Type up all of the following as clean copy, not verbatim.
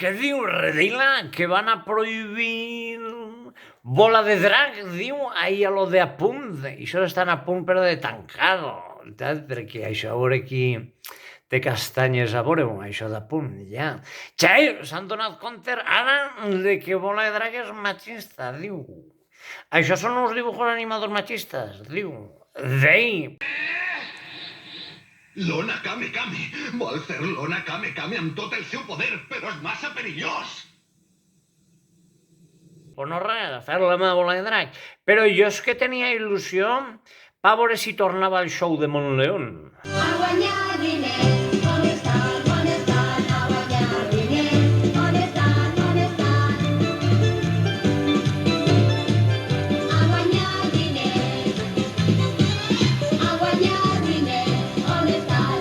què diu, Redila, que van a prohibir Bola de Drac, diu, ahir a lo de Apunt, i això estan a punt però de tancar, perquè això a veure qui té castanyes a veure, això d'Apunt, ja. Xai, s'han donat compte ara de que Bola de Drac és machista, diu. Això són uns dibujos animados machistes, diu. Vei. Lona Kame Kame! Vol fer Lona Kame Kame amb tot el seu poder, però és massa perillós! Pues no res, fer la meva Bola de Drac. Però jo és que tenia il·lusió per veure si tornava al show de Montleón. A guanyar diners, on estan, a guanyar diners, on estan, a guanyar diners, a guanyar diners, on estan,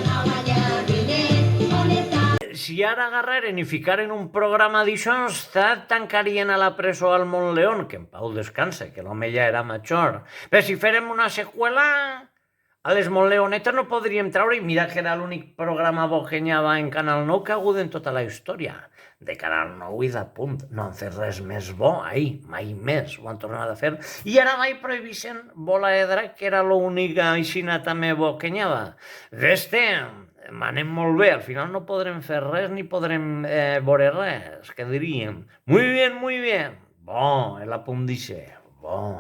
a guanyar diners, on estan. Si ara agarraren i ficaren un programa d'aixòs, tancarien a la presó al Montleón, que en pau descanse, que l'home ja era major. Però si fèrem una seqüela, a les Montleonetes no podríem treure, i mira que era l'únic programa bo que hi havia en Canal 9 que ha hagut en tota la història de Canal 9 i d'Apunt. No han fet res més bo, mai més ho han tornat a fer. I ara vaig prohibixen Bola de Drac, que era l'única aixina també bo que hi havia. Veste, m'anem molt bé, al final no podrem fer res ni podrem veure res, que diríem. Muy bien, muy bien. Bo, el Apunt dice, bo.